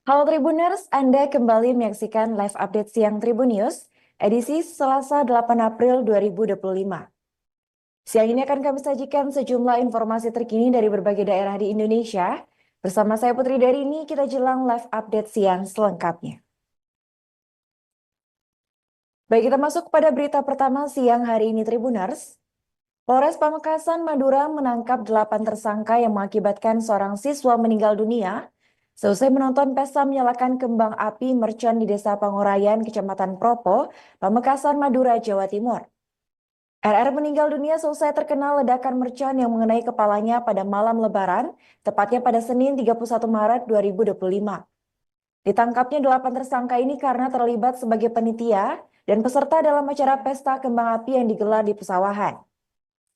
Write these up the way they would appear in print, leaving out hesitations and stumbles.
Halo Tribuners, Anda kembali menyaksikan live update siang Tribun News, edisi Selasa 8 April 2025. Siang ini akan kami sajikan sejumlah informasi terkini dari berbagai daerah di Indonesia. Bersama saya Putri Darini, kita jelang live update siang selengkapnya. Baik, kita masuk pada berita pertama siang hari ini Tribuners. Polres Pamekasan, Madura menangkap 8 tersangka yang mengakibatkan seorang siswa meninggal dunia seusai menonton pesta menyalakan kembang api mercon di Desa Pangurayan, Kecamatan Propo, Pamekasan, Madura, Jawa Timur. RR meninggal dunia seusai terkena ledakan mercon yang mengenai kepalanya pada malam Lebaran, tepatnya pada Senin 31 Maret 2025. Ditangkapnya 8 tersangka ini karena terlibat sebagai panitia dan peserta dalam acara pesta kembang api yang digelar di pesawahan.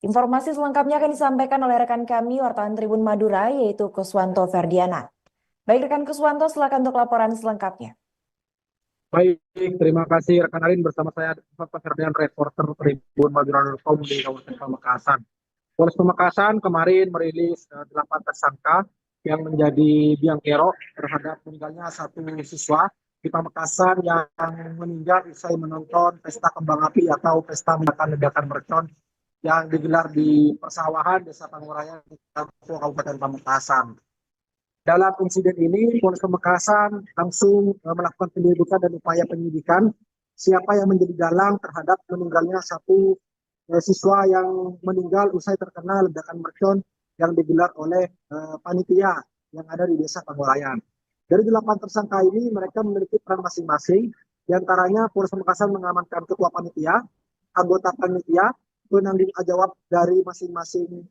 Informasi selengkapnya akan disampaikan oleh rekan kami, wartawan Tribun Madura, yaitu Kuswanto Ferdiana. Baik rekan Kuswanto, silakan untuk laporan selengkapnya. Baik, terima kasih rekan Arin bersama saya Pak Ferdian, reporter Tribun Madura.com di Kabupaten Pamekasan. Polres Pamekasan kemarin merilis 8 tersangka yang menjadi biang kerok terhadap meninggalnya satu siswa di Pamekasan yang meninggal usai menonton pesta kembang api atau pesta ledakan mercon yang digelar di persawahan Desa Pangurayan di Kabupaten Pamekasan. Dalam insiden ini, Polres Pamekasan langsung melakukan penyelidikan dan upaya penyidikan siapa yang menjadi dalang terhadap meninggalnya satu siswa yang meninggal usai terkena ledakan mercon yang digelar oleh panitia yang ada di Desa Pangurayan. Dari 8 tersangka ini, mereka memiliki peran masing-masing. Di antaranya, Polres Pamekasan mengamankan ketua panitia, anggota panitia, penanggung jawab dari masing-masing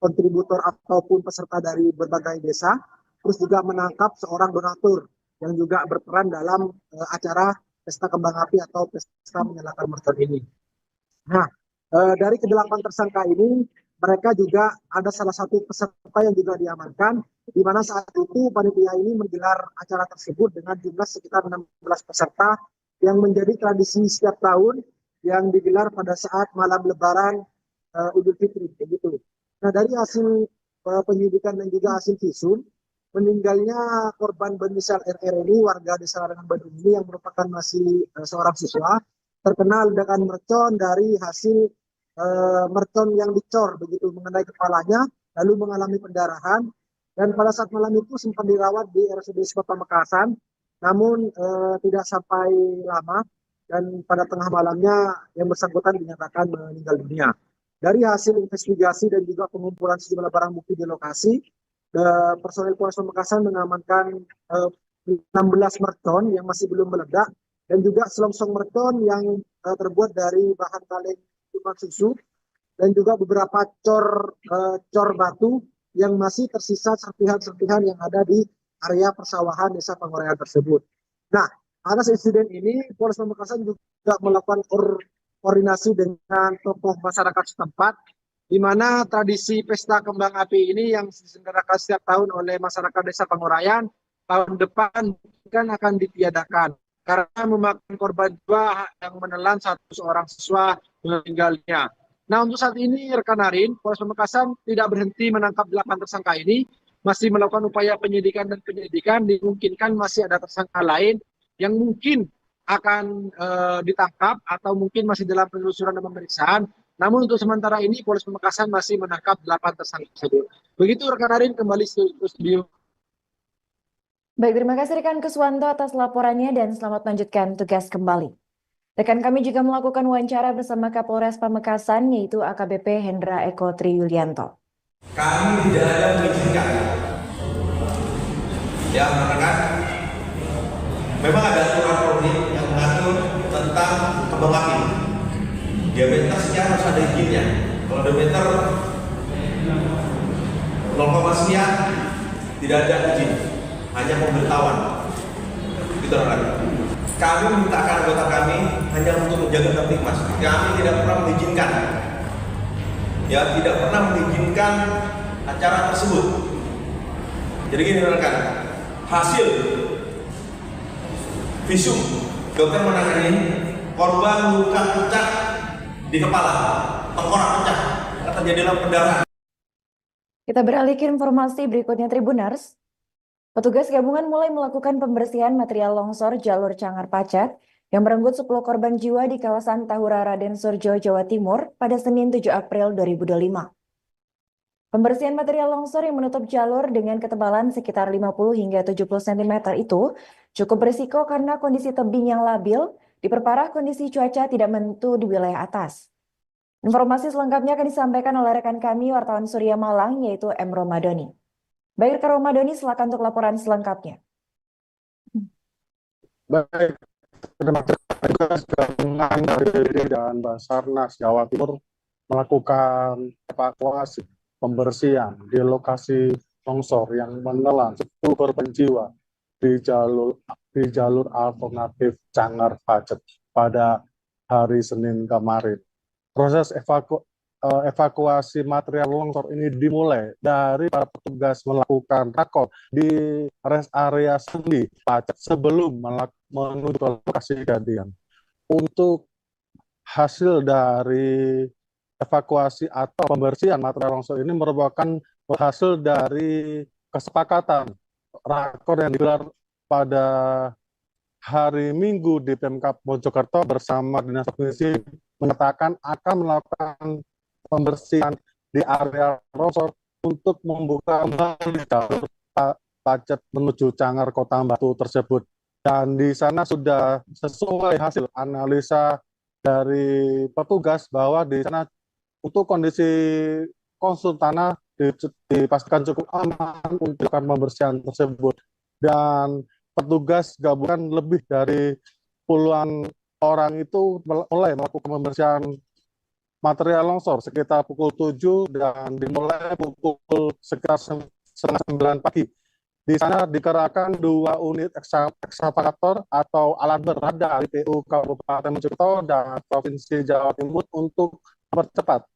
kontributor ataupun peserta dari berbagai desa, terus juga menangkap seorang donatur yang juga berperan dalam acara pesta kembang api atau pesta menyalakan mercon ini. Nah, dari ke-8 tersangka ini, mereka juga ada salah satu peserta yang juga diamankan, di mana saat itu panitia ini menggelar acara tersebut dengan jumlah sekitar 16 peserta yang menjadi tradisi setiap tahun yang digelar pada saat malam Lebaran Idul Fitri, begitu. Nah, dari hasil penyidikan dan juga hasil visum, meninggalnya korban berinisial RR ini warga Desa Larangan Bandung ini yang merupakan masih seorang siswa terkena ledakan mercon dari hasil mercon yang dicor begitu mengenai kepalanya, lalu mengalami pendarahan, dan pada saat malam itu sempat dirawat di RSUD Kota Pamekasan, namun tidak sampai lama, dan pada tengah malamnya yang bersangkutan dinyatakan meninggal dunia. Dari hasil investigasi dan juga pengumpulan sejumlah barang bukti di lokasi, personel Polres Pamekasan mengamankan 16 mercon yang masih belum meledak dan juga selongsong mercon yang terbuat dari bahan kaleng minuman susu dan juga beberapa cor batu yang masih tersisa serpihan-serpihan yang ada di area persawahan Desa Pangurayan tersebut. Nah, atas insiden ini Polres Pamekasan juga melakukan koordinasi dengan tokoh masyarakat setempat, di mana tradisi pesta kembang api ini yang diselenggarakan setiap tahun oleh masyarakat Desa Pangurayan tahun depan kan akan ditiadakan karena memakan korban jiwa yang menelan seorang siswa meninggalnya. Nah, untuk saat ini rekan Arin, Polres Pamekasan tidak berhenti menangkap 8 tersangka ini, masih melakukan upaya penyidikan dan penyelidikan, dimungkinkan masih ada tersangka lain yang mungkin akan ditangkap atau mungkin masih dalam penelusuran dan pemeriksaan. Namun untuk sementara ini Polres Pamekasan masih menangkap 8 tersangka tersebut. Begitu rekan Arin, kembali ke studio. Baik, terima kasih rekan Kuswanto atas laporannya dan selamat melanjutkan tugas kembali. Rekan kami juga melakukan wawancara bersama Kapolres Pamekasan, yaitu AKBP Hendra Eko Triyulianto. Kami tidak ada mengizinkan, ya rekan. Memang ada aturan Polri yang mengatur tentang kembang api. Diameternya harus ada izinnya. Kalau diameter 0, sekian tidak ada izin, hanya pemberitahuan. Gitu rekan. Kami mintakan anggota kami hanya untuk menjaga Kamtipmas. Kami tidak pernah mengizinkan, ya tidak pernah mengizinkan acara tersebut. Jadi gini rekan, hasil visum dokter menangani korban luka pecah di kepala, tengkorak pecah, terjadilah pendarahan. Kita beralih ke informasi berikutnya Tribuners. Petugas gabungan mulai melakukan pembersihan material longsor jalur Cangar Pacet yang merenggut 10 korban jiwa di kawasan Tahura Raden Surjo, Jawa Timur pada Senin 7 April 2025. Pembersihan material longsor yang menutup jalur dengan ketebalan sekitar 50 hingga 70 cm itu cukup berisiko karena kondisi tebing yang labil diperparah kondisi cuaca tidak menentu di wilayah atas. Informasi selengkapnya akan disampaikan oleh rekan kami wartawan Surya Malang yaitu M. Romadoni. Baik, rekan Romadoni, silakan untuk laporan selengkapnya. Baik, terima kasih gabungan dari BPBD dan Basarnas Jawa Timur melakukan evakuasi pembersihan di lokasi longsor yang menelan 10 korban jiwa di jalur alternatif Cangar Pacet pada hari Senin kemarin. Proses evakuasi material longsor ini dimulai dari para petugas melakukan rakor di rest area Sendi Pacet sebelum menuju ke lokasi kejadian. Untuk hasil dari evakuasi atau pembersihan material longsor ini merupakan hasil dari kesepakatan rakor yang digelar pada hari Minggu di Pemkab Mojokerto bersama Dinas Provinsi menyatakan akan melakukan pembersihan di area longsor untuk membuka kembali jalur Pacet menuju Cangar Kota Batu tersebut. Dan di sana sudah sesuai hasil analisa dari petugas bahwa di sana untuk kondisi kontur tanah dipastikan cukup aman untuk pembersihan tersebut. Dan petugas gabungan lebih dari puluhan orang itu mulai melakukan pembersihan material longsor sekitar pukul 7 dan dimulai pukul sekitar setengah 9 pagi. Di sana dikerahkan 2 unit ekskavator atau alat berat dari PU Kabupaten Mojokerto dan Provinsi Jawa Timur untuk mempercepat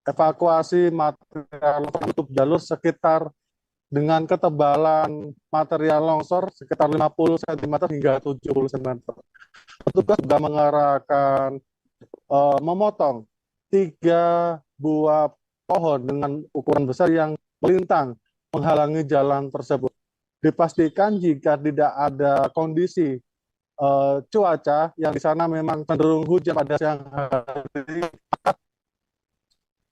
evakuasi material longsor untuk jalur sekitar dengan ketebalan material longsor sekitar 50 cm hingga 70 cm. Petugas juga mengarahkan memotong 3 buah pohon dengan ukuran besar yang melintang menghalangi jalan tersebut. Dipastikan jika tidak ada kondisi cuaca yang di sana memang cenderung hujan pada siang hari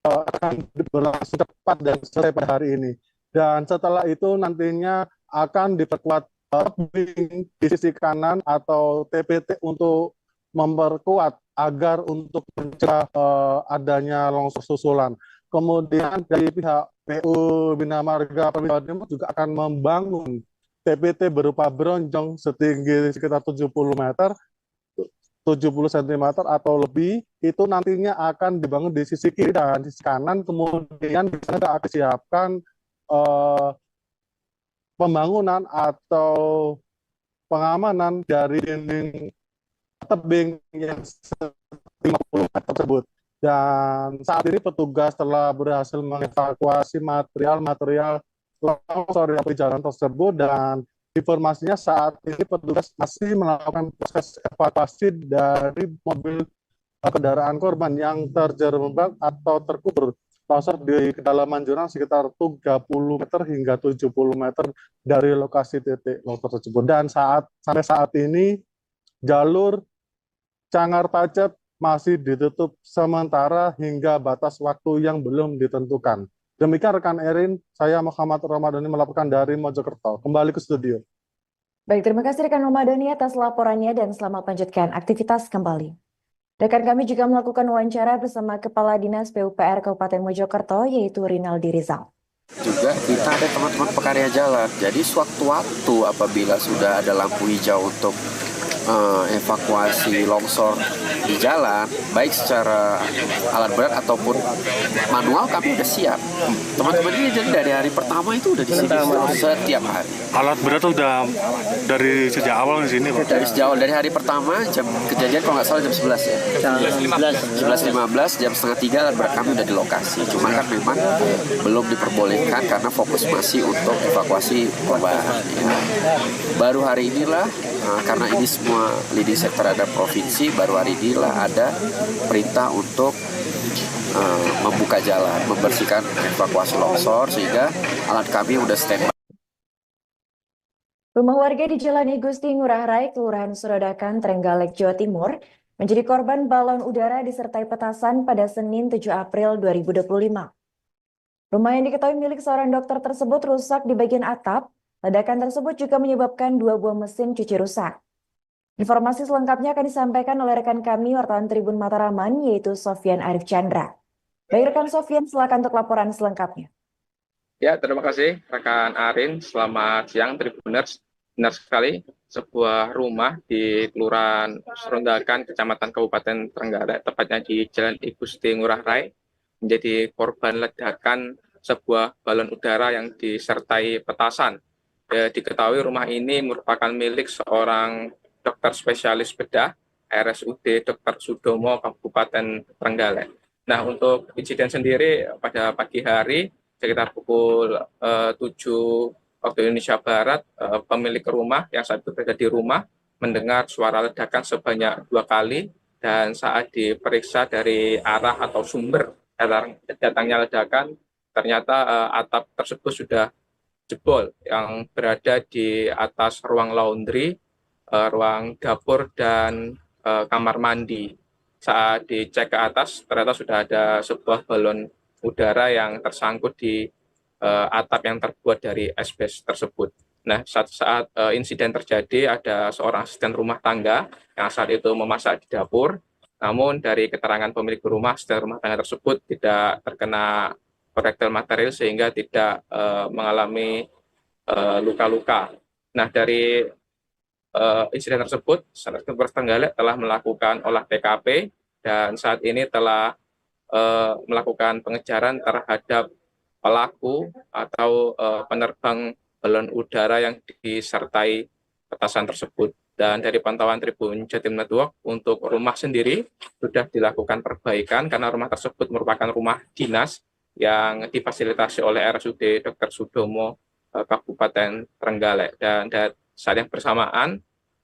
akan berlangsung cepat dan selesai pada hari ini. Dan setelah itu nantinya akan diperkuat tebing di sisi kanan atau TPT untuk memperkuat agar untuk mencegah adanya longsor susulan. Kemudian dari pihak PU Bina Marga Provinsi Jawa Timur juga akan membangun TPT berupa bronjong setinggi sekitar 70 meter, 70 cm atau lebih, itu nantinya akan dibangun di sisi kiri dan sisi kanan. Kemudian di sana akan disiapkan pembangunan atau pengamanan dari dinding tebing yang 50 meter tersebut. Dan saat ini petugas telah berhasil mengevakuasi material longsor yang di jalan tersebut, dan informasinya saat ini petugas masih melakukan proses evakuasi dari mobil kendaraan korban yang terjerembab atau terkubur longsor di kedalaman jurang sekitar 30 meter hingga 70 meter dari lokasi titik longsor tersebut. Dan sampai saat ini jalur Cangar Pacet masih ditutup sementara hingga batas waktu yang belum ditentukan. Demikian rekan Erin, saya Muhammad Romadoni melaporkan dari Mojokerto. Kembali ke studio. Baik, terima kasih rekan Romadoni atas laporannya dan selamat melanjutkan aktivitas kembali. Rekan kami juga melakukan wawancara bersama Kepala Dinas PUPR Kabupaten Mojokerto yaitu Rinaldi Rizal. Juga kita ada teman-teman pekarya jalan. Jadi sewaktu-waktu apabila sudah ada lampu hijau untuk evakuasi longsor di jalan, baik secara alat berat ataupun manual, kami sudah siap. Teman-teman ini jadi dari hari pertama itu udah di sini setiap hari. Alat berat udah dari sejak awal di sini, Pak? Dari sejak awal, dari hari pertama, jam kejadian kalau nggak salah jam 11 ya. 11.15, jam setengah 3 alat berat kami udah di lokasi. Cuma kan memang belum diperbolehkan karena fokus masih untuk evakuasi korban. Ya. Baru hari inilah, karena ini semua leading sector ada provinsi, baru hari inilah ada perintah untuk membuka jalan, membersihkan evakuasi longsor, sehingga alat kami udah standby. Rumah warga di Jalan I Gusti Ngurah Rai, Kelurahan Suradakan, Trenggalek, Jawa Timur, menjadi korban balon udara disertai petasan pada Senin 7 April 2025. Rumah yang diketahui milik seorang dokter tersebut rusak di bagian atap. Ledakan tersebut juga menyebabkan 2 buah mesin cuci rusak. Informasi selengkapnya akan disampaikan oleh rekan kami wartawan Tribun Mataraman, yaitu Sofyan Arif Chandra. Baik rekan Sofyan, silakan untuk laporan selengkapnya. Ya, terima kasih rekan Arin. Selamat siang Tribuners. Benar sekali, sebuah rumah di Kelurahan Serondakan, Kecamatan Kabupaten Trenggalek, tepatnya di Jalan I Gusti Ngurah Rai, menjadi korban ledakan sebuah balon udara yang disertai petasan. Diketahui rumah ini merupakan milik seorang dokter spesialis bedah RSUD Dr. Sudomo Kabupaten Trenggalek. Nah, untuk insiden sendiri pada pagi hari sekitar pukul 7 waktu Indonesia Barat, pemilik rumah yang saat itu berada di rumah mendengar suara ledakan sebanyak 2 kali, dan saat diperiksa dari arah atau sumber datangnya ledakan, ternyata atap tersebut sudah jebol yang berada di atas ruang laundry, ruang dapur, dan kamar mandi. Saat dicek ke atas, ternyata sudah ada sebuah balon udara yang tersangkut di atap yang terbuat dari asbes tersebut. Nah, saat insiden terjadi, ada seorang asisten rumah tangga yang saat itu memasak di dapur. Namun dari keterangan pemilik rumah, asisten rumah tangga tersebut tidak terkena proyektil material sehingga tidak mengalami luka-luka. Nah, dari insiden tersebut, Polres Trenggalek telah melakukan olah TKP dan saat ini telah melakukan pengejaran terhadap pelaku atau penerbang balon udara yang disertai petasan tersebut. Dan dari pantauan Tribun Jatim Network, untuk rumah sendiri sudah dilakukan perbaikan karena rumah tersebut merupakan rumah dinas yang difasilitasi oleh RSUD Dr. Sudomo Kabupaten Trenggalek. Dan saat yang bersamaan,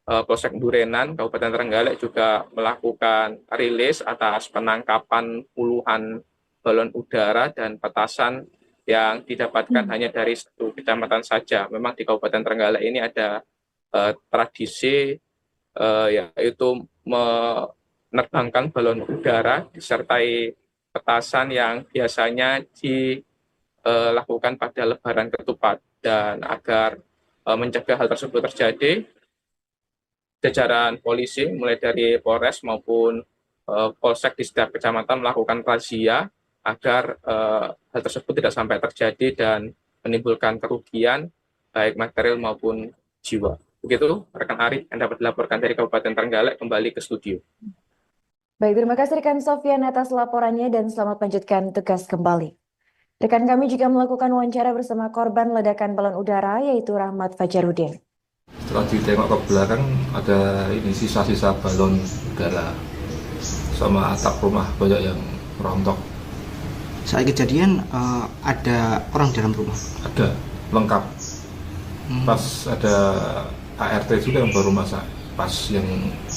Polsek Durenan Kabupaten Trenggalek juga melakukan rilis atas penangkapan puluhan balon udara dan petasan yang didapatkan hanya dari satu kecamatan saja. Memang di Kabupaten Trenggalek ini ada tradisi yaitu menerbangkan balon udara disertai petasan yang biasanya dilakukan pada Lebaran Ketupat. Dan agar mencegah hal tersebut terjadi, jajaran polisi mulai dari Polres maupun Polsek di setiap kecamatan melakukan razia agar hal tersebut tidak sampai terjadi dan menimbulkan kerugian baik material maupun jiwa. Begitu rekan Ari yang dapat dilaporkan dari Kabupaten Trenggalek, kembali ke studio. Baik, terima kasih rekan Sofyan atas laporannya dan selamat melanjutkan tugas kembali. Rekan kami juga melakukan wawancara bersama korban ledakan balon udara, yaitu Rahmat Fajarudin. Setelah ditengok ke belakang, ada ini sisa-sisa balon udara sama atap rumah banyak yang rontok. Saat kejadian ada orang dalam rumah? Ada, lengkap. Pas ada ART juga yang baru masak, pas yang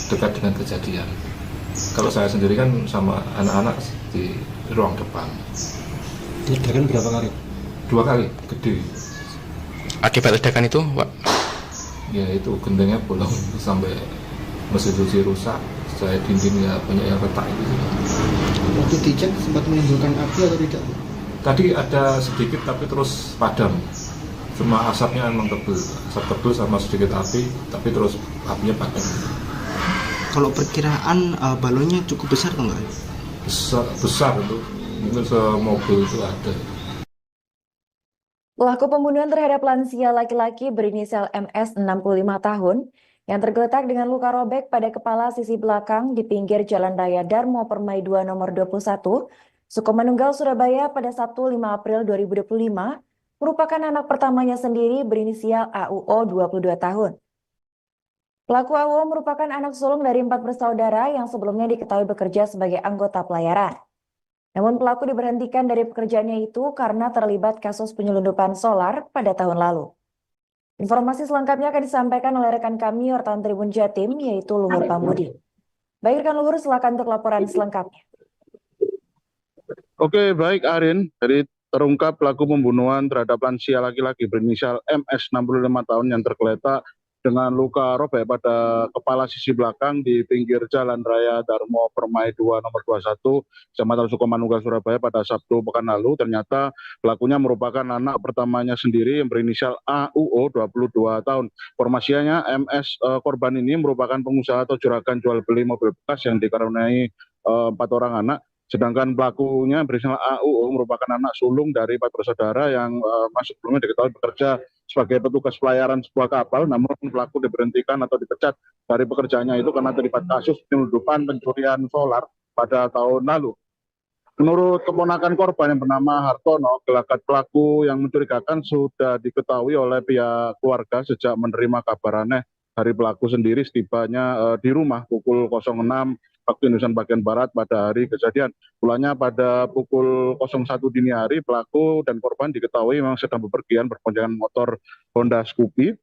dekat dengan kejadian. Kalau saya sendiri kan sama anak-anak di ruang depan. Ledakan berapa kali? 2 kali, gede. Akibat ledakan itu, Pak? Ya itu gentengnya bolong sampai mesin cuci rusak, saya dindingnya banyak yang retak itu. Waktu dicek sempat menimbulkan api atau tidak? Tadi ada sedikit tapi terus padam. Cuma asapnya memang tebal, asap tebal sama sedikit api, tapi terus apinya padam. Kalau perkiraan balonnya cukup besar atau enggak? Besar itu, mungkin semobil itu ada. Pelaku pembunuhan terhadap lansia laki-laki berinisial MS 65 tahun yang tergeletak dengan luka robek pada kepala sisi belakang di pinggir Jalan Raya Darmo Permai 2 nomor 21, Sukomanunggal, Surabaya pada Sabtu 5 April 2025 merupakan anak pertamanya sendiri berinisial AUO 22 tahun. Pelaku AUO merupakan anak sulung dari 4 bersaudara yang sebelumnya diketahui bekerja sebagai anggota pelayaran. Namun pelaku diberhentikan dari pekerjaannya itu karena terlibat kasus penyelundupan solar pada tahun lalu. Informasi selengkapnya akan disampaikan oleh rekan kami wartawan Tribun Jatim, yaitu Luhur Pambudi. Baik rekan Luhur, silakan untuk laporan selengkapnya. Oke, baik Arin. Dari terungkap pelaku pembunuhan terhadap lansia laki-laki berinisial MS 65 tahun yang tergeletak dengan luka robek pada kepala sisi belakang di pinggir Jalan Raya Darmo Permai 2 nomor 21 Kecamatan Sukomanunggal Surabaya pada Sabtu pekan lalu. Ternyata pelakunya merupakan anak pertamanya sendiri yang berinisial AUO 22 tahun. Informasinya MS korban ini merupakan pengusaha atau juragan jual beli mobil bekas yang dikaruniai 4 orang anak. Sedangkan pelakunya berinisial AUO merupakan anak sulung dari 4 bersaudara yang masuk sebelumnya diketahui bekerja sebagai petugas pelayaran sebuah kapal, namun pelaku diberhentikan atau dipecat dari pekerjaannya itu karena terlibat kasus penyelundupan pencurian solar pada tahun lalu. Menurut keponakan korban yang bernama Hartono, gelagat pelaku yang mencurigakan sudah diketahui oleh pihak keluarga sejak menerima kabar aneh dari pelaku sendiri setibanya di rumah pukul 06 waktu Indonesia bagian Barat pada hari kejadian. Mulanya pada pukul 01 dini hari, pelaku dan korban diketahui memang sedang bepergian berboncengan motor Honda Scoopy.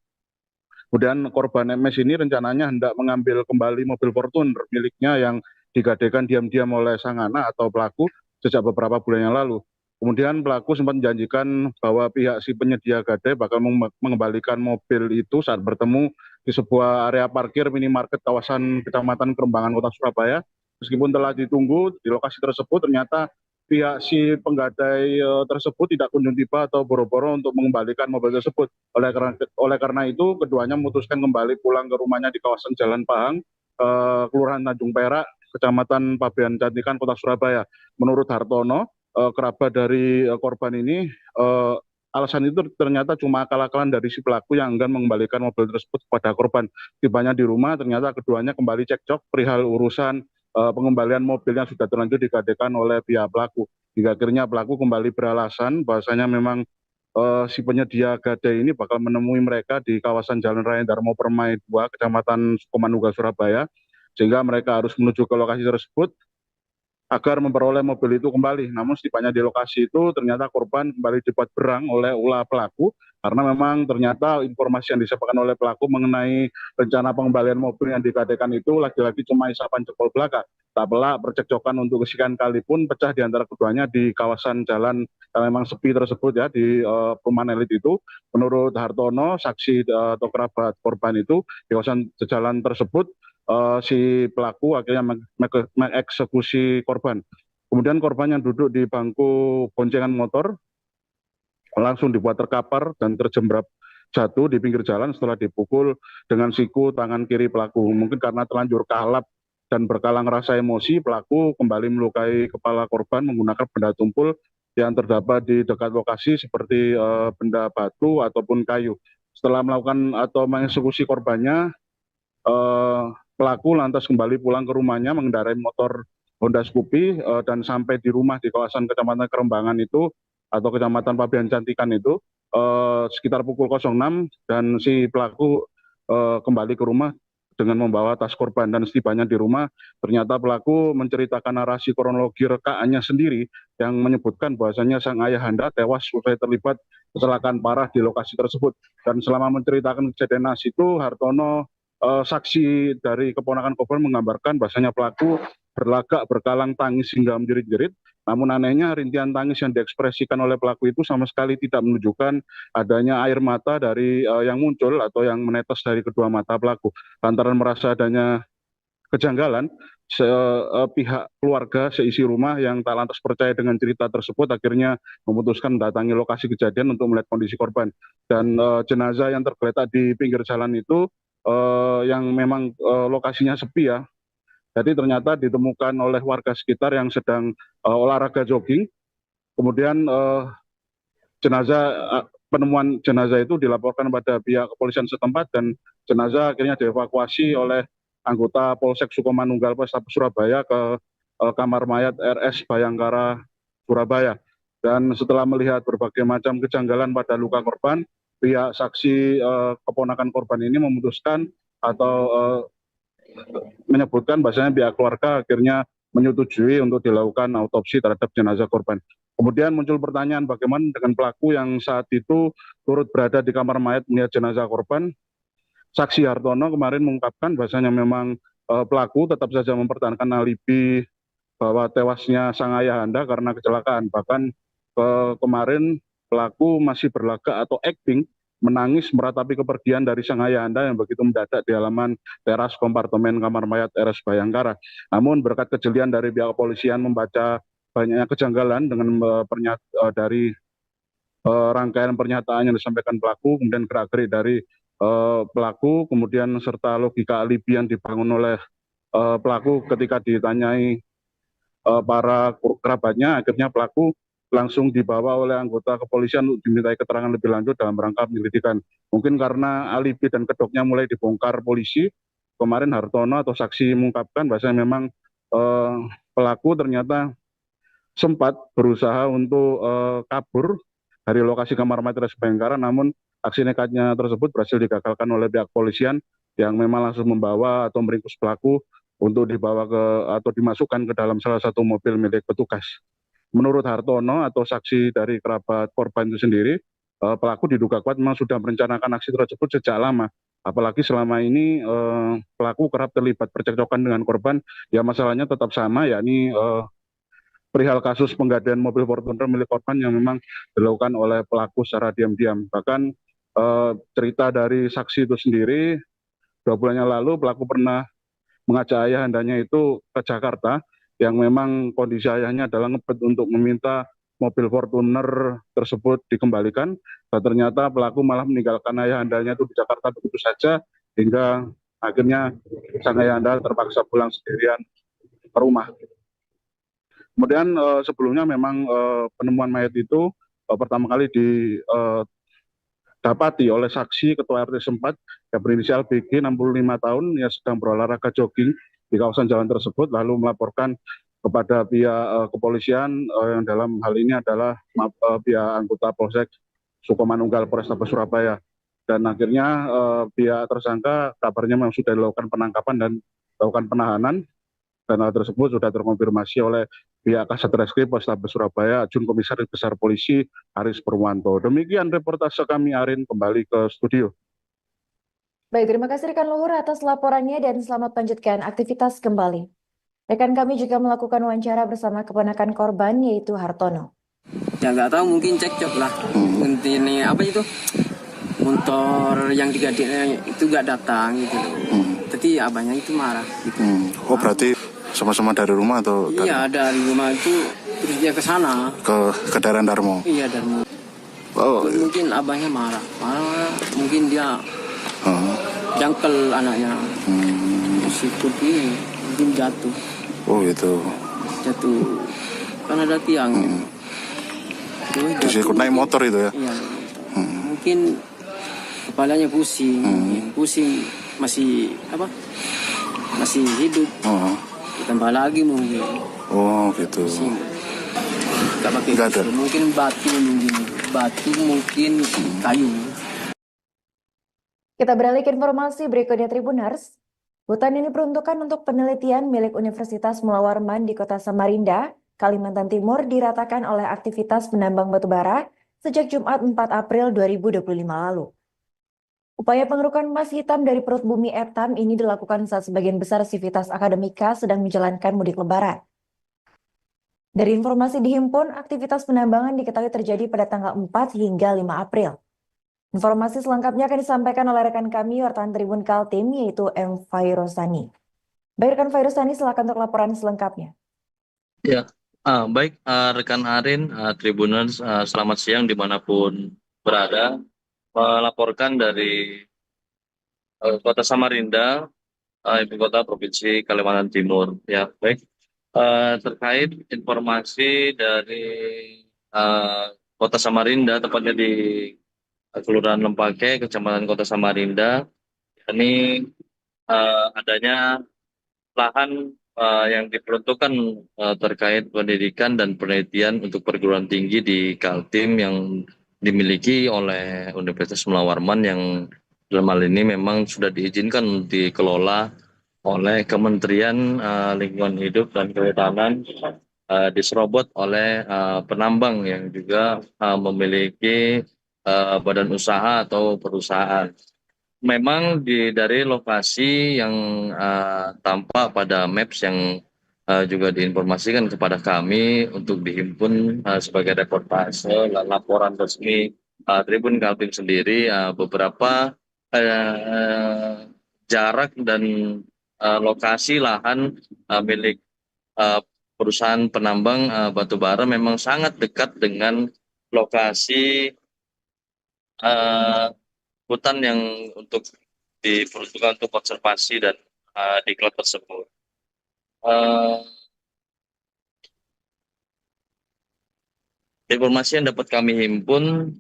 Kemudian korban MS ini rencananya hendak mengambil kembali mobil Fortuner miliknya yang digadekan diam-diam oleh sang anak atau pelaku sejak beberapa bulan yang lalu. Kemudian pelaku sempat menjanjikan bahwa pihak si penyedia gadai bakal mengembalikan mobil itu saat bertemu di sebuah area parkir minimarket kawasan Kecamatan Kerembangan Kota Surabaya. Meskipun telah ditunggu di lokasi tersebut, ternyata pihak si penggadai tersebut tidak kunjung tiba atau boro-boro untuk mengembalikan mobil tersebut. Oleh karena itu, keduanya memutuskan kembali pulang ke rumahnya di kawasan Jalan Pahang, Kelurahan Tanjung Perak, Kecamatan Pabean Cantikan, Kota Surabaya. Menurut Hartono, kerabat dari korban ini, alasan itu ternyata cuma akal-akalan dari si pelaku yang enggan mengembalikan mobil tersebut kepada korban. Tibanya di rumah, ternyata keduanya kembali cekcok perihal urusan pengembalian mobil yang sudah terlanjur digadekan oleh pihak pelaku. Hingga akhirnya pelaku kembali beralasan bahwasanya memang si penyedia gadai ini bakal menemui mereka di kawasan Jalan Raya Darmo Permai 2, Kecamatan Sukomanunggal, Surabaya, sehingga mereka harus menuju ke lokasi tersebut agar memperoleh mobil itu kembali. Namun setibanya di lokasi itu ternyata korban kembali dibuat berang oleh ulah pelaku karena memang ternyata informasi yang disampaikan oleh pelaku mengenai rencana pengembalian mobil yang digadekan itu lagi-lagi cuma isapan jempol belaka. Tak pelak percekcokan untuk kesekian kali pun pecah di antara keduanya di kawasan jalan yang memang sepi tersebut ya, di perumahan elit itu. Menurut Hartono, saksi atau kerabat korban itu di kawasan jalan tersebut, si pelaku akhirnya mengeksekusi korban. Kemudian korban yang duduk di bangku boncengan motor langsung dibuat terkapar dan terjembrap jatuh di pinggir jalan setelah dipukul dengan siku tangan kiri pelaku. Mungkin karena terlanjur kalap dan berkalang rasa emosi, pelaku kembali melukai kepala korban menggunakan benda tumpul yang terdapat di dekat lokasi seperti benda batu ataupun kayu. Setelah melakukan atau mengeksekusi korbannya, pelaku lantas kembali pulang ke rumahnya mengendarai motor Honda Scoopy dan sampai di rumah di kawasan Kecamatan Kerembangan itu atau Kecamatan Pabean Cantikan itu sekitar pukul 06 dan si pelaku kembali ke rumah dengan membawa tas korban. Dan setibanya di rumah ternyata pelaku menceritakan narasi kronologi rekaannya sendiri yang menyebutkan bahwasanya sang ayahanda tewas usai terlibat kecelakaan parah di lokasi tersebut. Dan selama menceritakan kejadian itu, Hartono, saksi dari keponakan korban, menggambarkan bahasanya pelaku berlagak berkalang tangis hingga menjerit-jerit. Namun anehnya rintihan tangis yang diekspresikan oleh pelaku itu sama sekali tidak menunjukkan adanya air mata dari yang muncul atau yang menetes dari kedua mata pelaku. Lantaran merasa adanya kejanggalan, pihak keluarga seisi rumah yang tak lantas percaya dengan cerita tersebut akhirnya memutuskan mendatangi lokasi kejadian untuk melihat kondisi korban. Dan jenazah yang tergeletak di pinggir jalan itu yang memang lokasinya sepi ya. Jadi ternyata ditemukan oleh warga sekitar yang sedang olahraga jogging. Kemudian penemuan jenazah itu dilaporkan pada pihak kepolisian setempat dan jenazah akhirnya dievakuasi oleh anggota Polsek Sukomanunggal Polrestabes Surabaya ke kamar mayat RS Bayangkara Surabaya. Dan setelah melihat berbagai macam kejanggalan pada luka korban, pihak saksi keponakan korban ini memutuskan atau menyebutkan bahasanya pihak keluarga akhirnya menyetujui untuk dilakukan autopsi terhadap jenazah korban. Kemudian muncul pertanyaan bagaimana dengan pelaku yang saat itu turut berada di kamar mayat melihat jenazah korban. Saksi Hartono kemarin mengungkapkan bahasanya memang pelaku tetap saja mempertahankan alibi bahwa tewasnya sang ayahanda karena kecelakaan. Bahkan kemarin pelaku masih berlagak atau acting menangis meratapi kepergian dari sang ayahanda yang begitu mendadak di halaman teras kompartemen kamar mayat RS Bayangkara. Namun berkat kejelian dari pihak kepolisian membaca banyaknya kejanggalan dengan dari rangkaian pernyataan yang disampaikan pelaku, kemudian gerak-gerik dari pelaku, kemudian serta logika alibi yang dibangun oleh pelaku ketika ditanyai para kerabatnya, akhirnya pelaku langsung dibawa oleh anggota kepolisian untuk dimintai keterangan lebih lanjut dalam rangka penyelidikan. Mungkin karena alibi dan kedoknya mulai dibongkar polisi, kemarin Hartono atau saksi mengungkapkan bahwasanya memang pelaku ternyata sempat berusaha untuk kabur dari lokasi kamar mayat RS Bayangkara, namun aksi nekatnya tersebut berhasil digagalkan oleh pihak kepolisian yang memang langsung membawa atau meringkus pelaku untuk dibawa atau dimasukkan ke dalam salah satu mobil milik petugas. Menurut Hartono atau saksi dari kerabat korban itu sendiri, pelaku diduga kuat memang sudah merencanakan aksi tersebut sejak lama. Apalagi selama ini pelaku kerap terlibat percekcokan dengan korban. Ya masalahnya tetap sama, yakni perihal kasus penggadaian mobil Fortuner milik korban yang memang dilakukan oleh pelaku secara diam-diam. Bahkan cerita dari saksi itu sendiri, 2 bulan yang lalu pelaku pernah mengajak ayahandanya itu ke Jakarta, yang memang kondisi ayahnya adalah ngebet untuk meminta mobil Fortuner tersebut dikembalikan, dan ternyata pelaku malah meninggalkan ayahandanya itu di Jakarta begitu saja, hingga akhirnya sang ayahanda terpaksa pulang sendirian ke rumah. Kemudian sebelumnya memang penemuan mayat itu pertama kali didapati oleh saksi Ketua RT sempat yang berinisial BG 65 tahun yang sedang berolahraga jogging di kawasan jalan tersebut, lalu melaporkan kepada pihak kepolisian yang dalam hal ini adalah pihak anggota Polsek Sukomanunggal Polrestabes Surabaya. Dan akhirnya pihak tersangka kabarnya memang sudah dilakukan penangkapan dan dilakukan penahanan, dan hal tersebut sudah terkonfirmasi oleh pihak Kasat Reskrim Polrestabes Surabaya, Jun Komisaris Besar Polisi Aris Purwanto. Demikian reportase kami, Arin, kembali ke studio. Baik, terima kasih rekan Luhur atas laporannya dan selamat lanjutkan aktivitas kembali. Rekan kami juga melakukan wawancara bersama keponakan korban yaitu Hartono. Ya nggak tahu, mungkin cekcok lah. Intinya apa itu? Motor yang digadainya itu nggak datang gitu. Jadi abahnya itu marah gitu. Oh, berarti sama-sama dari rumah atau? Iya, dari rumah itu terus dia ke sana. Ke daerah Darmo? Iya, Darmo. Oh. Mungkin abahnya marah, mungkin dia jangkel anaknya. Sikut ini mungkin jatuh. Oh gitu. Jatuh karena ada tiang. Disikut naik motor itu ya? Iya. Mungkin kepalanya pusing, pusing masih apa? Masih hidup. Tambah lagi mungkin. Oh gitu. Gak pakai pisau, mungkin batu mungkin kayu. Kita beralih ke informasi berikutnya, Tribuners. Hutan ini peruntukan untuk penelitian milik Universitas Mula Warman di Kota Samarinda, Kalimantan Timur diratakan oleh aktivitas penambang batubara sejak Jumat 4 April 2025 lalu. Upaya pengerukan emas hitam dari perut bumi Etam ini dilakukan saat sebagian besar sivitas akademika sedang menjalankan mudik lebaran. Dari informasi dihimpun, aktivitas penambangan diketahui terjadi pada tanggal 4 hingga 5 April. Informasi selengkapnya akan disampaikan oleh rekan kami, wartawan Tribun Kaltim, yaitu M. Fairosani. Baik, rekan Fairosani, silakan untuk laporan selengkapnya. Ya, baik rekan Arin, Tribuners, selamat siang dimanapun berada. Melaporkan dari Kota Samarinda, ibu kota Provinsi Kalimantan Timur. Ya, baik. Terkait informasi dari Kota Samarinda, tepatnya di Kelurahan Lempake, Kecamatan Kota Samarinda, ini adanya lahan yang diperuntukkan terkait pendidikan dan penelitian untuk perguruan tinggi di Kaltim yang dimiliki oleh Universitas Mula Warman, yang dalam hal ini memang sudah diizinkan dikelola oleh Kementerian Lingkungan Hidup dan Kehutanan, diserobot oleh penambang yang juga memiliki badan usaha atau perusahaan. Memang dari lokasi yang tampak pada maps yang juga diinformasikan kepada kami untuk dihimpun sebagai reportase laporan resmi Tribun Kaltim sendiri beberapa jarak dan lokasi lahan milik perusahaan penambang batu bara memang sangat dekat dengan lokasi hutan yang diperuntukkan untuk konservasi dan diklat tersebut. Informasi yang dapat kami himpun,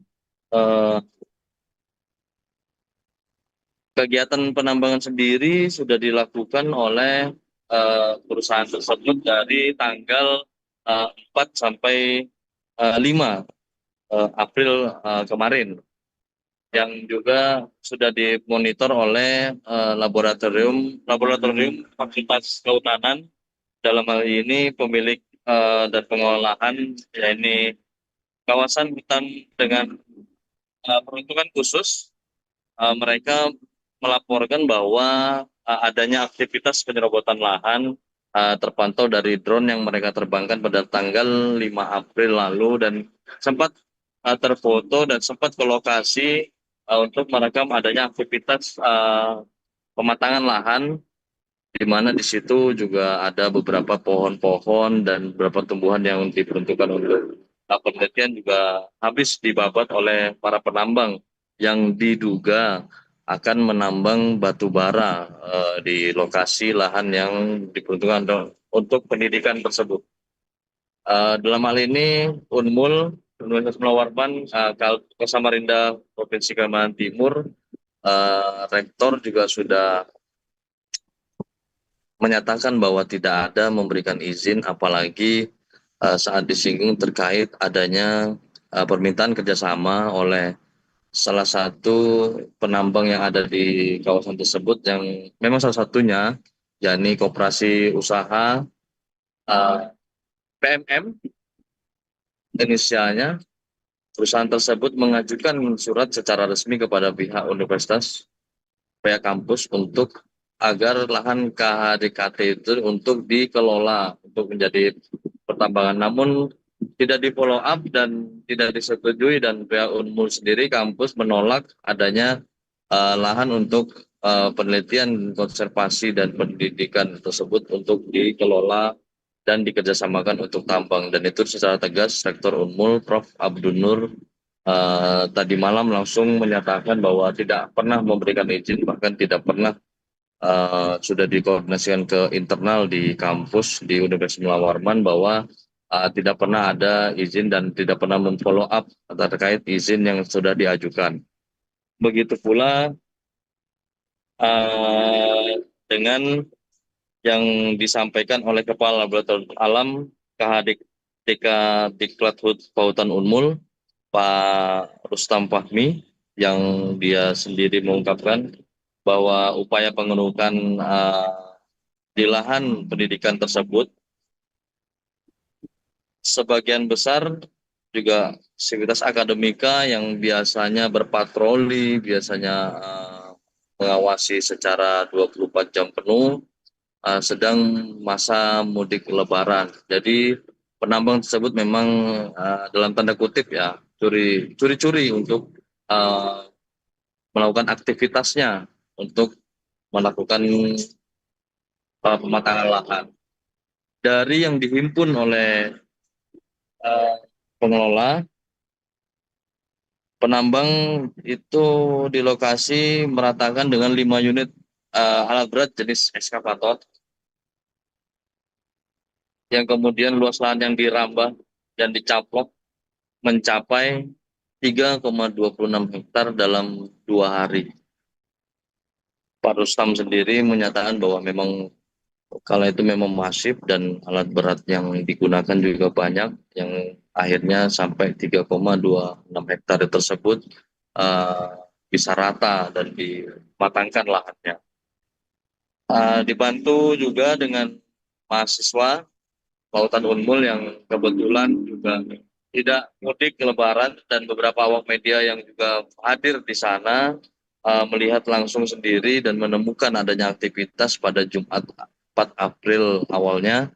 kegiatan penambangan sendiri sudah dilakukan oleh perusahaan tersebut dari tanggal 4 sampai 5 April kemarin, yang juga sudah dimonitor oleh laboratorium Fakultas Kehutanan, dalam hal ini pemilik dan pengolahan, yaitu kawasan hutan dengan peruntukan khusus. Mereka melaporkan bahwa adanya aktivitas penyerobotan lahan terpantau dari drone yang mereka terbangkan pada tanggal 5 April lalu, dan sempat terfoto dan sempat ke lokasi untuk merekam adanya aktivitas pematangan lahan, di mana di situ juga ada beberapa pohon-pohon dan beberapa tumbuhan yang diperuntukkan untuk penelitian juga habis dibabat oleh para penambang yang diduga akan menambang batu bara di lokasi lahan yang diperuntukkan untuk pendidikan tersebut. Dalam hal ini Unmul, Universitas Mulawar Warman, Samarinda Provinsi Kalimantan Timur, Rektor juga sudah menyatakan bahwa tidak ada memberikan izin, apalagi saat disinggung terkait adanya permintaan kerjasama oleh salah satu penambang yang ada di kawasan tersebut, yang memang salah satunya yakni Koperasi Usaha PMM, inisialnya. Perusahaan tersebut mengajukan surat secara resmi kepada pihak universitas, pihak kampus, untuk agar lahan KHDKT itu untuk dikelola untuk menjadi pertambangan, namun tidak di follow up dan tidak disetujui, dan pihak Unmul sendiri kampus menolak adanya lahan untuk penelitian, konservasi dan pendidikan tersebut untuk dikelola dan dikerjasamakan untuk tambang. Dan itu secara tegas Rektor Unmul Prof. Abdul Nur tadi malam langsung menyatakan bahwa tidak pernah memberikan izin, bahkan tidak pernah sudah dikoordinasikan ke internal di kampus di Universitas Mulawar Warman bahwa tidak pernah ada izin dan tidak pernah memfollow up terkait izin yang sudah diajukan. Begitu pula dengan yang disampaikan oleh Kepala Laboratorium Alam KHDK Diklat Kehutanan Unmul, Pak Rustam Fahmi, yang dia sendiri mengungkapkan bahwa upaya pengerukan di lahan pendidikan tersebut sebagian besar juga sivitas akademika yang biasanya berpatroli, biasanya mengawasi secara 24 jam penuh, sedang masa mudik lebaran. Jadi penambang tersebut memang dalam tanda kutip ya curi-curi untuk melakukan aktivitasnya untuk melakukan pematangan lahan. Dari yang dihimpun oleh pengelola, penambang itu di lokasi meratakan dengan 5 unit alat berat jenis ekskavator, yang kemudian luas lahan yang dirambah dan dicaplok mencapai 3,26 hektar dalam 2 hari. Pak Rustam sendiri menyatakan bahwa memang kala itu memang masif dan alat berat yang digunakan juga banyak, yang akhirnya sampai 3,26 hektar tersebut bisa rata dan dimatangkan lahannya. Dibantu juga dengan mahasiswa Lautan Unmul yang kebetulan juga tidak mudik lebaran, dan beberapa awak media yang juga hadir di sana melihat langsung sendiri dan menemukan adanya aktivitas pada Jumat 4 April awalnya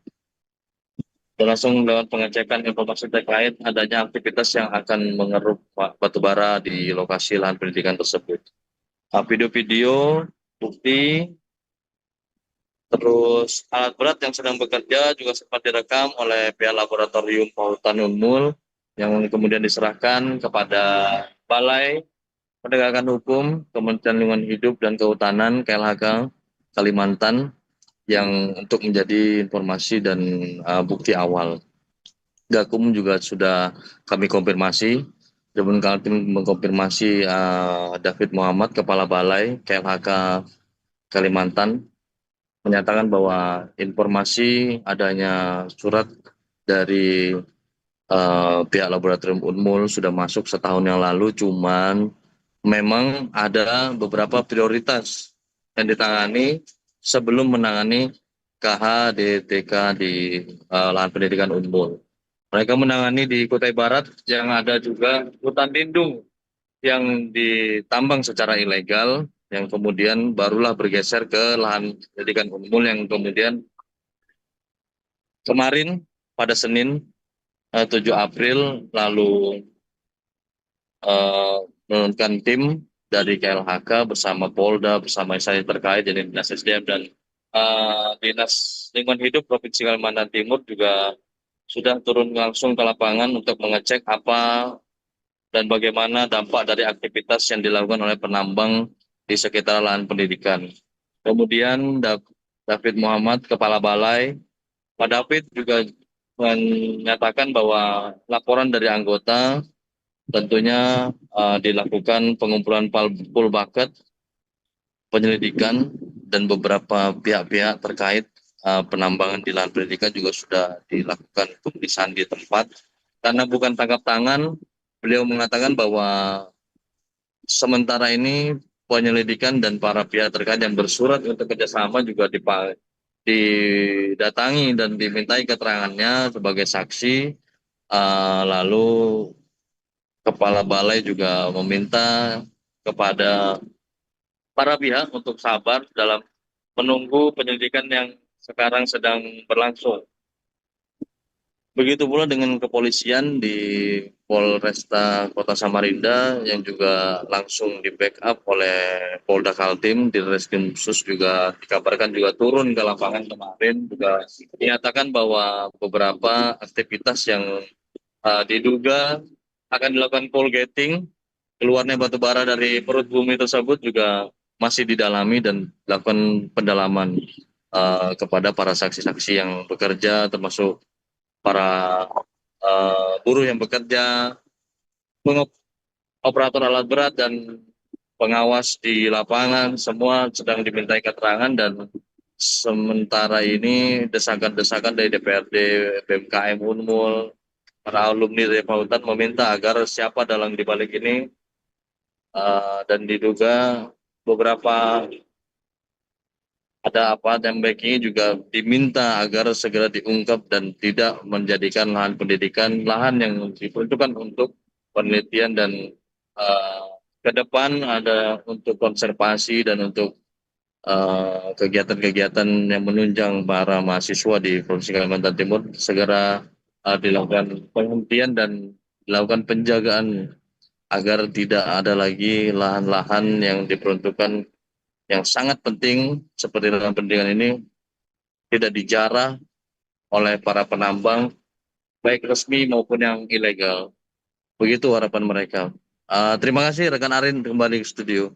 berlangsung lewat pengecekan informasi terkait adanya aktivitas yang akan mengeruk batubara di lokasi lahan pendidikan tersebut. Video-video, bukti, terus alat berat yang sedang bekerja juga sempat direkam oleh pihak laboratorium Pautan Unmul yang kemudian diserahkan kepada Balai Penegakan Hukum Kementerian Lingkungan Hidup dan Kehutanan KLHK Kalimantan yang untuk menjadi informasi dan bukti awal. Gakum juga sudah kami konfirmasi, dan kami mengkonfirmasi David Muhammad, Kepala Balai KLHK Kalimantan, menyatakan bahwa informasi adanya surat dari pihak laboratorium Unmul sudah masuk setahun yang lalu, cuman memang ada beberapa prioritas yang ditangani sebelum menangani KH DTK di lahan pendidikan Unmul. Mereka menangani di Kutai Barat yang ada juga hutan lindung yang ditambang secara ilegal, yang kemudian barulah bergeser ke lahan pendidikan Unmul yang kemudian kemarin pada Senin 7 April lalu menurunkan tim dari KLHK bersama Polda, bersama instansi terkait, jadi Dinas SDM dan Dinas Lingkungan Hidup Provinsi Kalimantan Timur juga sudah turun langsung ke lapangan untuk mengecek apa dan bagaimana dampak dari aktivitas yang dilakukan oleh penambang di sekitar lahan pendidikan. Kemudian David Muhammad, Kepala Balai, Pak David juga menyatakan bahwa laporan dari anggota tentunya dilakukan pengumpulan full bucket, penyelidikan, dan beberapa pihak-pihak terkait penambangan di lahan pendidikan juga sudah dilakukan pemeriksaan di tempat. Karena bukan tangkap tangan, beliau mengatakan bahwa sementara ini penyelidikan dan para pihak terkait yang bersurat untuk kerjasama juga didatangi dan dimintai keterangannya sebagai saksi. Lalu Kepala Balai juga meminta kepada para pihak untuk sabar dalam menunggu penyelidikan yang sekarang sedang berlangsung. Begitu pula dengan kepolisian di Polresta Kota Samarinda yang juga langsung di backup oleh Polda Kaltim, di Reskrim Khusus juga dikabarkan juga turun ke lapangan kemarin, juga dinyatakan bahwa beberapa aktivitas yang diduga akan dilakukan coal getting, keluarnya batu bara dari perut bumi tersebut juga masih didalami dan dilakukan pendalaman kepada para saksi-saksi yang bekerja, termasuk para buruh yang bekerja, operator alat berat dan pengawas di lapangan, semua sedang dimintai keterangan. Dan sementara ini desakan-desakan dari DPRD, BMKM Unmul, para alumni dari Pautan meminta agar siapa dalang di balik ini dan diduga beberapa ada apa dan baiknya juga diminta agar segera diungkap dan tidak menjadikan lahan pendidikan lahan yang diperuntukkan untuk penelitian dan ke depan ada untuk konservasi dan untuk kegiatan-kegiatan yang menunjang para mahasiswa di Provinsi Kalimantan Timur segera dilakukan penghentian dan dilakukan penjagaan agar tidak ada lagi lahan-lahan yang diperuntukkan yang sangat penting seperti dalam pendidikan ini tidak dijarah oleh para penambang baik resmi maupun yang ilegal. Begitu harapan mereka. Terima kasih rekan Arin, kembali ke studio.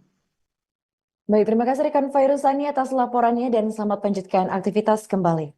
Baik, terima kasih rekan Fairuzani atas laporannya dan selamat lanjutkan aktivitas kembali.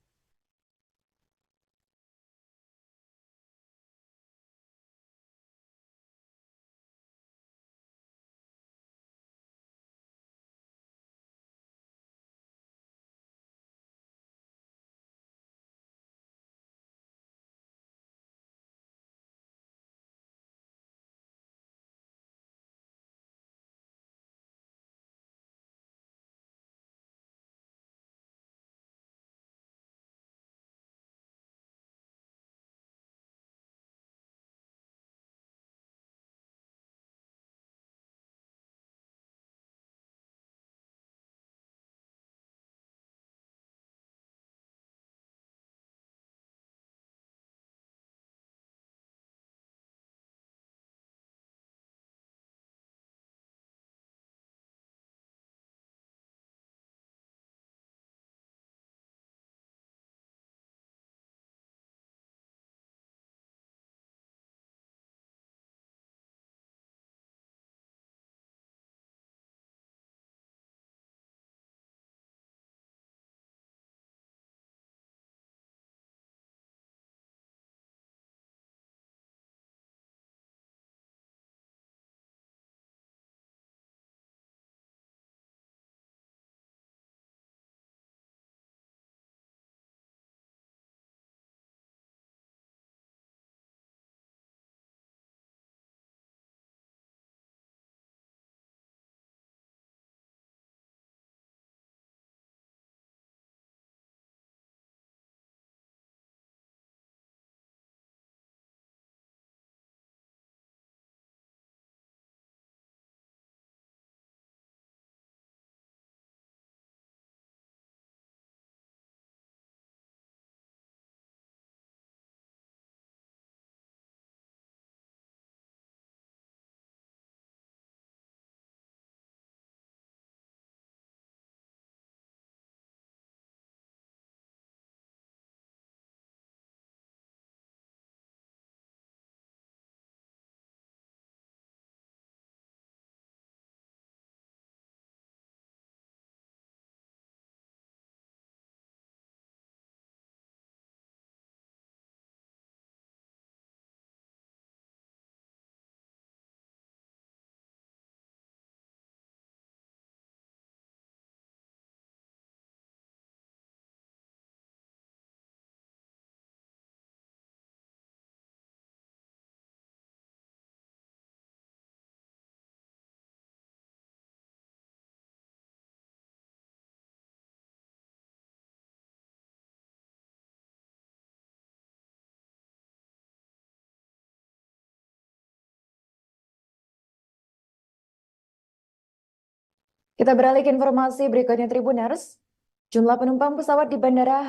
Kita beralih ke informasi berikutnya Tribuners. Jumlah penumpang pesawat di Bandara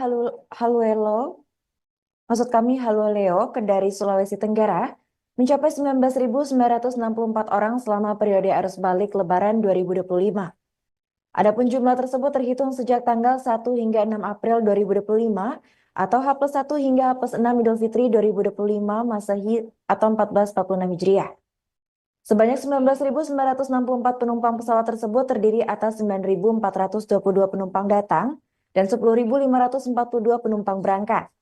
Haluoleo, Kendari, Sulawesi Tenggara, mencapai 19.964 orang selama periode arus balik Lebaran 2025. Adapun jumlah tersebut terhitung sejak tanggal 1 hingga 6 April 2025 atau H+1 hingga H+6 Idul Fitri 2025 Masehi atau 1446 Hijriah. Sebanyak 19.964 penumpang pesawat tersebut terdiri atas 9.422 penumpang datang dan 10.542 penumpang berangkat.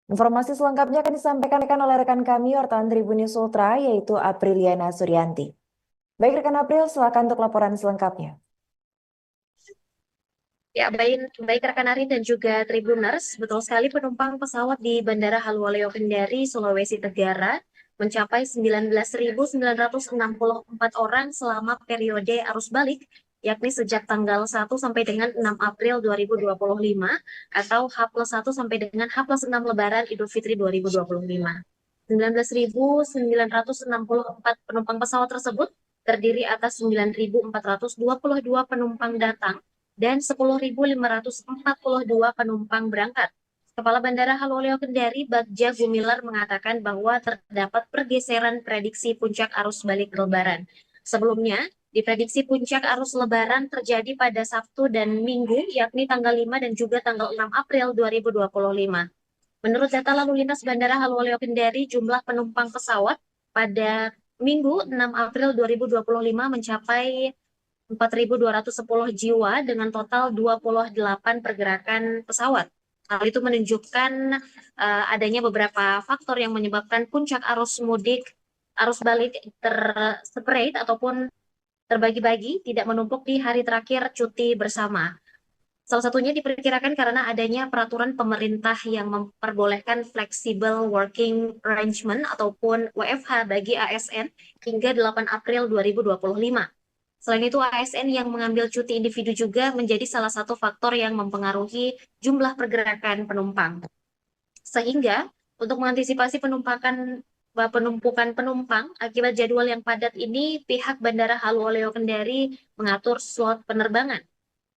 Informasi selengkapnya akan disampaikan oleh rekan kami wartawan Tribun News Ultra yaitu Apriliana Suryanti. Baik rekan April, silakan untuk laporan selengkapnya. Ya, baik rekan Arin dan juga Tribuners, betul sekali penumpang pesawat di Bandara Haluoleo Kendari, Sulawesi Tenggara mencapai 19.964 orang selama periode arus balik, yakni sejak tanggal 1 sampai dengan 6 April 2025 atau H+1 sampai dengan H+6 Lebaran Idul Fitri 2025. 19.964 penumpang pesawat tersebut terdiri atas 9.422 penumpang datang dan 10.542 penumpang berangkat. Kepala Bandara Haluoleo Kendari, Bagja Gumilar mengatakan bahwa terdapat pergeseran prediksi puncak arus balik Lebaran. Sebelumnya, diprediksi puncak arus Lebaran terjadi pada Sabtu dan Minggu, yakni tanggal 5 dan juga tanggal 6 April 2025. Menurut data lalu lintas Bandara Haluoleo Kendari, jumlah penumpang pesawat pada Minggu 6 April 2025 mencapai 4.210 jiwa dengan total 28 pergerakan pesawat. Hal itu menunjukkan adanya beberapa faktor yang menyebabkan puncak arus balik terseparate ataupun terbagi-bagi, tidak menumpuk di hari terakhir cuti bersama. Salah satunya diperkirakan karena adanya peraturan pemerintah yang memperbolehkan flexible working arrangement ataupun WFH bagi ASN hingga 8 April 2025. Selain itu, ASN yang mengambil cuti individu juga menjadi salah satu faktor yang mempengaruhi jumlah pergerakan penumpang. Sehingga, untuk mengantisipasi penumpukan penumpang akibat jadwal yang padat ini, pihak Bandara Haluoleo Kendari mengatur slot penerbangan.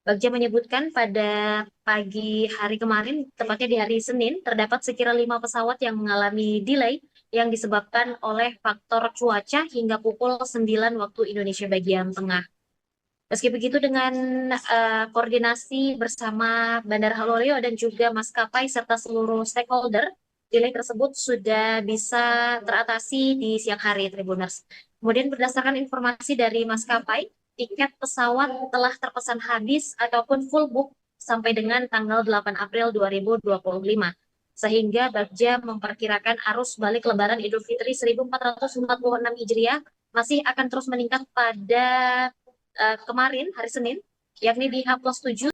Bagja menyebutkan pada pagi hari kemarin, tepatnya di hari Senin, terdapat sekira 5 pesawat yang mengalami delay yang disebabkan oleh faktor cuaca hingga pukul 9 waktu Indonesia bagian tengah. Meski begitu, dengan koordinasi bersama Bandara Haluoleo dan juga maskapai serta seluruh stakeholder, delay tersebut sudah bisa teratasi di siang hari, Tribuners. Kemudian berdasarkan informasi dari maskapai, tiket pesawat telah terpesan habis ataupun full book sampai dengan tanggal 8 April 2025. Sehingga Bagja memperkirakan arus balik Lebaran Idul Fitri 1446 Hijriah masih akan terus meningkat pada kemarin hari Senin, yakni di H+7